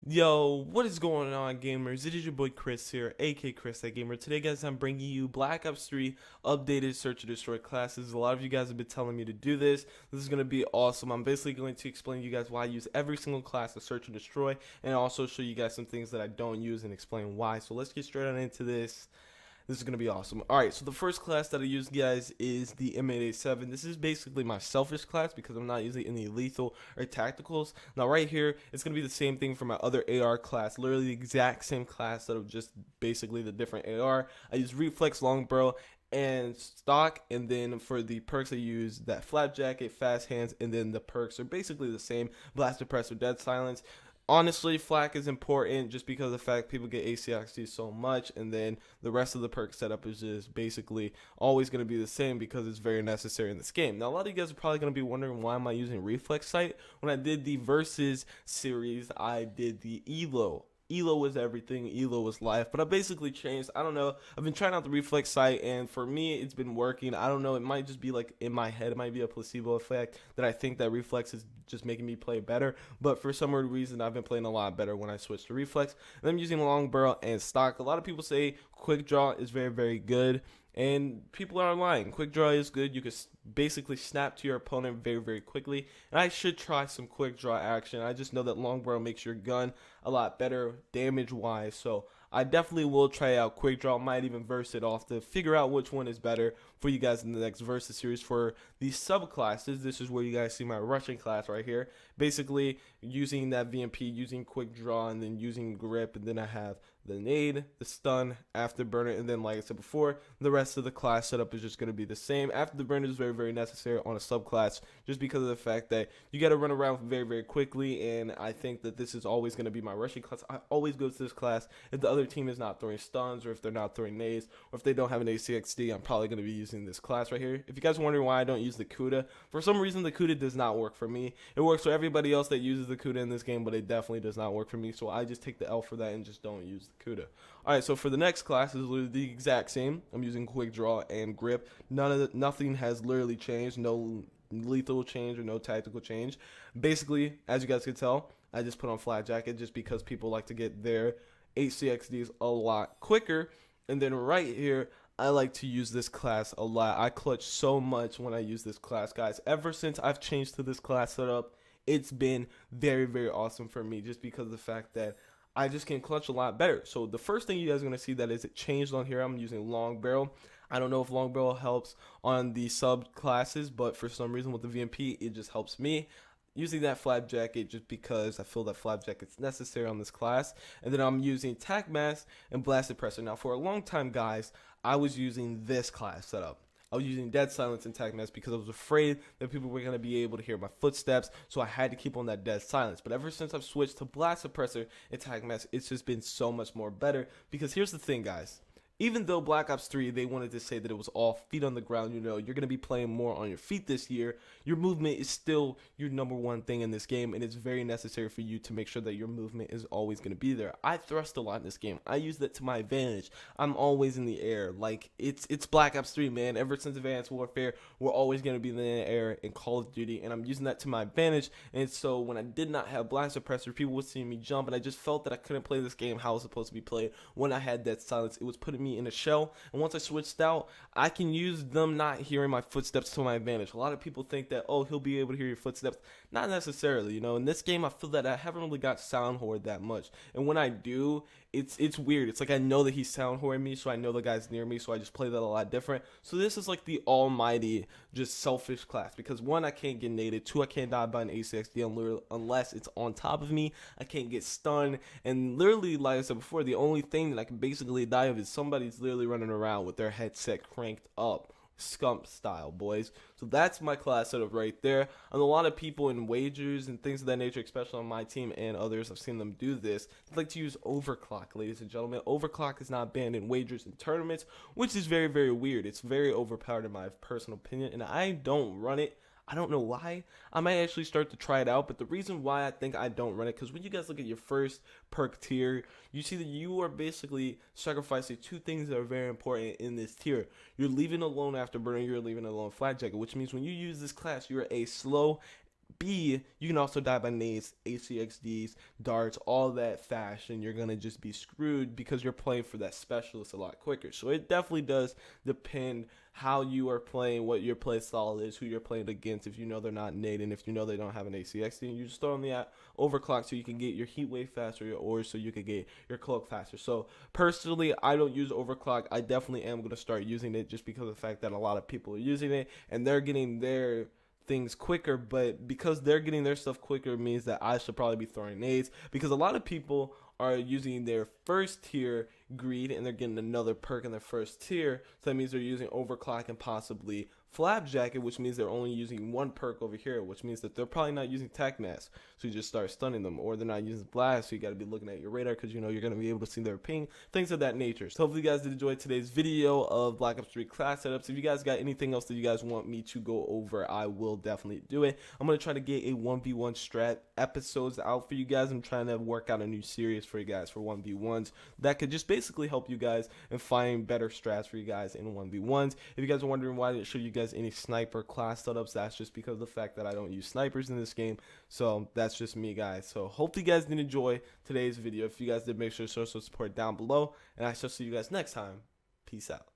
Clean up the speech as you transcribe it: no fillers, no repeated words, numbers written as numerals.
Yo, what is going on, gamers? It is your boy Chris here, aka Chris that Gamer. Today, guys, I'm bringing you Black Ops 3 updated search and destroy classes. A lot of you guys have been telling me to do this. This is going to be awesome. I'm basically going to explain to you guys why I use every single class to search and destroy, and also show you guys some things that I don't use and explain why. So let's get straight on into this. This is going to be awesome. Alright, so the first class that I use, guys, is the M8A7. This is basically my selfish class because I'm not using any lethal or tacticals. Now, right here, it's going to be the same thing for my other AR class. Literally the exact same class that of just basically the different AR. I use Reflex, Long Barrel, and stock, and then for the perks I use that flap jacket, fast hands, and then the perks are basically the same: blast suppressor, dead silence. Honestly, flak is important just because of the fact people get ACXD so much, and then the rest of the perk setup is just basically always going to be the same because it's very necessary in this game. Now, a lot of you guys are probably going to be wondering, why am I using Reflex Sight? When I did the Versus series, I did the ELO. ELO was everything, ELO was life, but I basically changed. I don't know, I've been trying out the Reflex Sight, and for me it's been working. I don't know, it might just be like in my head, it might be a placebo effect that I think that Reflex is just making me play better, but for some weird reason I've been playing a lot better when I switched to Reflex. And I'm using Long Barrel and stock. A lot of people say Quick Draw is very good, and people are lying. Quick Draw is good. You can basically snap to your opponent very quickly, and I should try some Quick Draw action. I just know that Long Barrel makes your gun a lot better damage wise, so I definitely will try out Quick Draw. Might even verse it off to figure out which one is better for you guys in the next versus series. For these subclasses, this is where you guys see my Russian class right here, basically using that VMP, using Quick Draw, and then using grip, and then I have the nade, the stun, afterburner, and then, like I said before, the rest of the class setup is just going to be the same. Afterburner is very necessary on a subclass just because of the fact that you got to run around very quickly, and I think that this is always going to be my rushing class. I always go to this class if the other team is not throwing stuns, or if they're not throwing nades, or if they don't have an ACXD. I'm probably going to be using this class right here. If you guys are wondering why I don't use the CUDA, for some reason the CUDA does not work for me. It works for everybody else that uses the CUDA in this game, but it definitely does not work for me, so I just take the L for that and just don't use the CUDA. Alright, so for the next class is literally the exact same. I'm using Quick Draw and grip. Nothing has literally changed. No lethal change or no tactical change. Basically, as you guys can tell, I just put on flat jacket just because people like to get their HCXDs a lot quicker. And then right here, I like to use this class a lot. I clutch so much when I use this class, guys. Ever since I've changed to this class setup, it's been very awesome for me, just because of the fact that I just can clutch a lot better. So the first thing you guys are going to see that is it changed on here. I'm using Long Barrel. I don't know if Long Barrel helps on the sub classes, but for some reason with the VMP, it just helps me. Using that flap jacket just because I feel that flap jacket's necessary on this class. And then I'm using tac mask and blast suppressor. Now, for a long time, guys, I was using this class setup. I was using dead silence and tac mask because I was afraid that people were going to be able to hear my footsteps, so I had to keep on that dead silence. But ever since I've switched to blast suppressor and tac mask, it's just been so much more better. Because here's the thing, guys. Even though Black Ops 3, they wanted to say that it was all feet on the ground, you know, you're going to be playing more on your feet this year, your movement is still your number one thing in this game, and it's very necessary for you to make sure that your movement is always going to be there. I thrust a lot in this game. I use that to my advantage. I'm always in the air. Like, it's Black Ops 3, man. Ever since Advanced Warfare, we're always going to be in the air in Call of Duty, and I'm using that to my advantage. And so when I did not have blast suppressor, people would see me jump, and I just felt that I couldn't play this game how it was supposed to be played. When I had that silence, it was putting me in a shell, and once I switched out, I can use them not hearing my footsteps to my advantage. A lot of people think that, oh, he'll be able to hear your footsteps. Not necessarily, you know. In this game, I feel that I haven't really got sound horde that much, and when I do, it's weird. It's like I know that he's sound hording me, so I know the guy's near me, so I just play that a lot different. So this is like the almighty, just selfish class, because one, I can't get naded, two, I can't die by an ACXD unless it's on top of me. I can't get stunned, and literally, like I said before, the only thing that I can basically die of is somebody's literally running around with their headset cranked up. Scump style, boys. So that's my class setup right there. And a lot of people in wagers and things of that nature, especially on my team and others, I've seen them do this. They like to use overclock, ladies and gentlemen. Overclock is not banned in wagers and tournaments, which is very weird. It's very overpowered in my personal opinion, and I don't run it. I don't know why. I might actually start to try it out, but the reason why I think I don't run it, because when you guys look at your first perk tier, you see that you are basically sacrificing two things that are very important in this tier. You're leaving alone afterburner, you're leaving alone flat jacket, which means when you use this class, you're a slow B, you can also die by nades, ACXDs, darts, all that fashion. You're going to just be screwed because you're playing for that specialist a lot quicker. So it definitely does depend how you are playing, what your play style is, who you're playing against. If you know they're not nading, if you know they don't have an ACXD, and you just throw them the overclock so you can get your heat wave faster, or so you can get your cloak faster. So personally, I don't use overclock. I definitely am going to start using it just because of the fact that a lot of people are using it and they're getting their things quicker, but because they're getting their stuff quicker means that I should probably be throwing nades, because a lot of people are using their first tier greed and they're getting another perk in their first tier, so that means they're using overclock and possibly flap jacket, which means they're only using one perk over here, which means that they're probably not using tac mask, so you just start stunning them, or they're not using blast, so you got to be looking at your radar because you know you're going to be able to see their ping, things of that nature. So hopefully you guys did enjoy today's video of Black Ops 3 class setups. If you guys got anything else that you guys want me to go over, I will definitely do it. I'm going to try to get a 1v1 strat episodes out for you guys. I'm trying to work out a new series for you guys for 1v1s that could just basically help you guys and find better strats for you guys in 1v1s. If you guys are wondering why I didn't show you guys any sniper class setups, that's just because of the fact that I don't use snipers in this game. So that's just me, guys. So hopefully you guys did enjoy today's video. If you guys did, make sure to show some support down below, and I shall see you guys next time. Peace out.